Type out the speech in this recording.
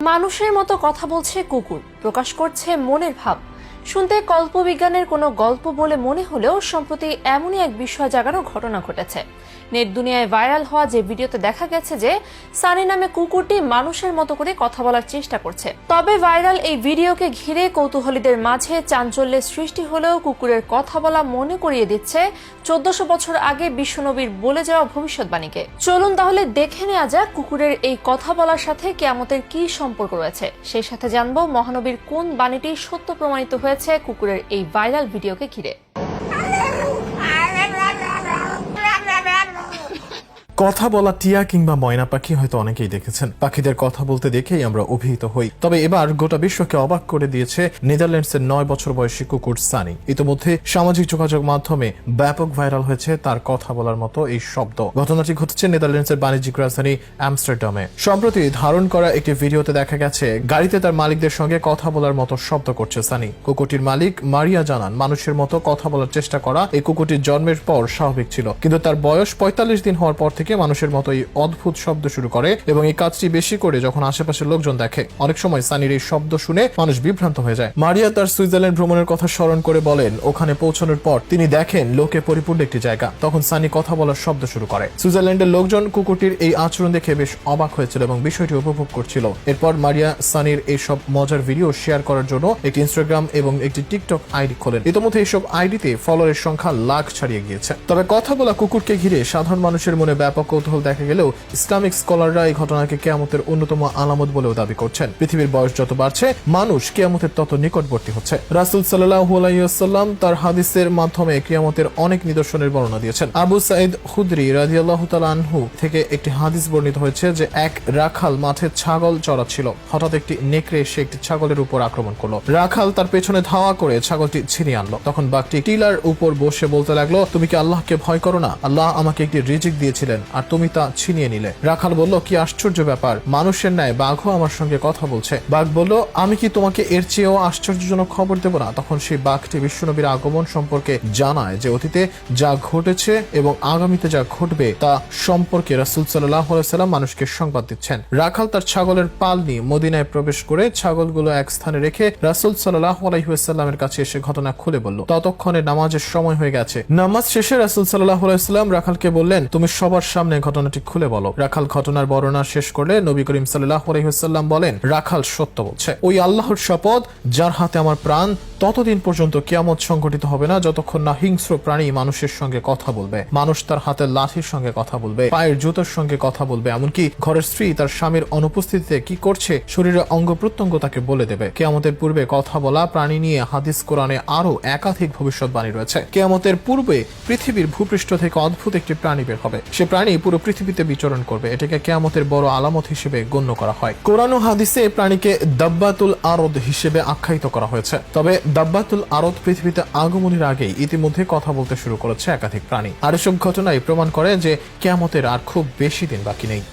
মানুষের মতো কথা বলছে কুকুর, প্রকাশ করছে মনের ভাব। শুনতে কল্পবিজ্ঞানের কোনো গল্প বলে মনে হলেও সম্প্রতি এমনই এক বিস্ময় জাগানো ঘটনা ঘটেছে। নেট দুনিয়ায় ভাইরাল হওয়া যে ভিডিওতে দেখা গেছে যে সানি নামে কুকুরটি মানুষের মতো করে কথা বলার চেষ্টা করছে। তবে ভাইরাল এই ভিডিওকে ঘিরে কৌতূহলীদের মাঝে চাঞ্চল্যের সৃষ্টি হলেও কুকুরের কথা বলা মনে করিয়ে দিচ্ছে 1400 বছর আগে বিশ্বনবীর বলে যাওয়া ভবিষ্যৎবাণীকে। চলুন তাহলে দেখে নেওয়া যাক কুকুরের এই কথা বলার সাথে কিয়ামতের কি সম্পর্ক রয়েছে। সেই সাথে জানবো মহানবীর কোন বাণীটি সত্য প্রমাণিত হয়েছে কুকুরের এই ভাইরাল ভিডিওকে ঘিরে। কথা বলা টিয়া কিংবা ময়না পাখি হয়তো অনেকেই দেখেছেন। পাখিদের কথা বলতে দেখেই আমরা অভিহিত হই। তবে এবার গোটা বিশ্বকে অবাক করে দিয়েছে নেদারল্যান্ডসের 9 বছর বয়সী কুকুর সানি। ইতিমধ্যে সামাজিক যোগাযোগ মাধ্যমে ব্যাপক ভাইরাল হয়েছে তার কথা বলার মতো এই শব্দ। ঘটনাটি ঘটেছে নেদারল্যান্ডসের বাণিজ্যিক রাজধানী আমস্টারডামে। সম্প্রতি ধারণ করা একটি ভিডিওতে দেখা গেছে গাড়িতে তার মালিকদের সঙ্গে কথা বলার মতো শব্দ করছে সানি। কুকুরটির মালিক মারিয়া জানান, মানুষের মতো কথা বলার চেষ্টা করা এই কুকুরটির জন্মের পর স্বাভাবিক ছিল, কিন্তু তার বয়স 45 দিন হওয়ার পর থেকে মানুষের মতো এই অদ্ভুত শব্দ শুরু করে এবং এই কাজটি বেশি করে যখন আশেপাশের লোকজন দেখে। অনেক সময় সানির এই শব্দ শুনে মানুষ বিভ্রান্ত হয়ে যায়। মারিয়া তার সুইজারল্যান্ড ভ্রমণের কথা স্মরণ করে বলেন, ওখানে পৌঁছানোর পর তিনি দেখেন লোকে পরিপূর্ণ একটি জায়গা। তখন সানি কথা বলার শব্দ শুরু করে। সুইজারল্যান্ডের লোকজন কুকুরটির এই আচরণ দেখে বেশ অবাক হয়েছিল এবং বিষয়টি উপভোগ করছিল। এরপর মারিয়া সানির এইসব মজার ভিডিও শেয়ার করার জন্য একটি ইনস্টাগ্রাম এবং একটি টিকটক আইডি খোলেন। ইতিমধ্যে এইসব আইডিতে ফলোয়ারের সংখ্যা লাখ ছাড়িয়ে গিয়েছে। তবে কথা বলা কুকুরকে ঘিরে সাধারণ মানুষের মনে ব্যাপক কৌতূহল দেখা গেলেও ইসলামিক স্কলাররা এই ঘটনাকে কিয়ামতের অন্যতম আলামত বলেও দাবি করছেন। পৃথিবীর বয়স যত বাড়ছে মানুষ কিয়ামতের তত নিকটবর্তী হচ্ছে। রাসূল সাল্লাল্লাহু আলাইহি ওয়াসাল্লাম তার হাদিসের মাধ্যমে কিয়ামতের অনেক নিদর্শনের বর্ণনা দিয়েছেন। আবু সাঈদ খুদরি রাদিয়াল্লাহু তাআলা আনহু থেকে একটি হাদিস বর্ণিত হয়েছে যে এক রাখাল মাঠে ছাগল চড়াচ্ছিল। হঠাৎ একটি নেকড়ে এসে একটি ছাগলের উপর আক্রমণ করলো। রাখাল তার পেছনে ধাওয়া করে ছাগলটি ছিনিয়ে আনলো। তখন বাঘটি টিলার উপর বসে বলতে লাগলো, তুমি কি আল্লাহকে ভয় করো না? আল্লাহ আমাকে একটি রিজিক দিয়েছিলেন আর তুমি তা ছিনিয়ে নিলে। রাখাল বলল, কি আশ্চর্য ব্যাপার, মানুষের ন্যায় বাঘও আমার সঙ্গে কথা বলছে। বাঘ বলল, আমি কি তোমাকে এর চেয়েও আশ্চর্যজনক খবর দেব না? তখন সেই বাঘটি বিশ্বনবীর আগমন সম্পর্কে জানায় যে অতীতে যা ঘটেছে এবং আগামীতে যা ঘটবে তা সম্পর্কে রাসূল সাল্লাল্লাহু আলাইহি ওয়াসাল্লাম মানুষকে সংবাদ দিচ্ছেন। রাখাল তার ছাগলের পাল নিয়ে মদিনায় প্রবেশ করে ছাগলগুলো এক স্থানে রেখে রাসূল সাল্লাল্লাহু আলাইহি ওয়াসাল্লামের কাছে এসে ঘটনা খুলে বলল। ততক্ষণে নামাজের সময় হয়ে গেছে। নামাজ শেষে রাসূল সাল্লাল্লাহু আলাইহি ওয়াসাল্লাম রাখালকে বললেন, তুমি সবার সামনে ঘটনাটি খুলে বলো। রাখাল ঘটনার বর্ণনা শেষ করলে নবী করিম সাল্লাল্লাহু আলাইহি ওয়াসাল্লাম বলেন, রাখাল সত্য বলছে। ওই আল্লাহর শপথ যার হাতে আমার প্রাণ, ততদিন পর্যন্ত কিয়ামত সংঘটিত হবে না যতক্ষণ না হিংস্র প্রাণী মানুষের সঙ্গে কথা বলবে, মানুষ তার হাতের লাঠির সঙ্গে কথা বলবে, পায়ের জুতোর সঙ্গে কথা বলবে, এমনকি ঘরের স্ত্রী তার স্বামীর অনুপস্থিতিতে কি করছে শরীরের অঙ্গ প্রত্যঙ্গ তাকে বলে দেবে। কিয়ামতের পূর্বে কথা বলা প্রাণী নিয়ে হাদিস কোরআনে আরো একাধিক ভবিষ্যৎবাণী রয়েছে। কিয়ামতের পূর্বে পৃথিবীর ভূপৃষ্ঠ থেকে অদ্ভুত একটি প্রাণী বের হবে। সে প্রাণী পুরো পৃথিবীতে বিচরণ করবে। এটাকে কিয়ামতের বড় আলামত হিসেবে গণ্য করা হয়। কোরআন ও হাদিসে প্রাণীকে দাব্বাতুল আরদ হিসেবে আখ্যায়িত করা হয়েছে। তবে দাব্বাতুল আরদ পৃথিবীতে আগমনের আগেই ইতিমধ্যে কথা বলতে শুরু করেছে একাধিক প্রাণী। আর এসব ঘটনাই প্রমাণ করে যে কিয়ামতের আর খুব বেশি দিন বাকি নেই।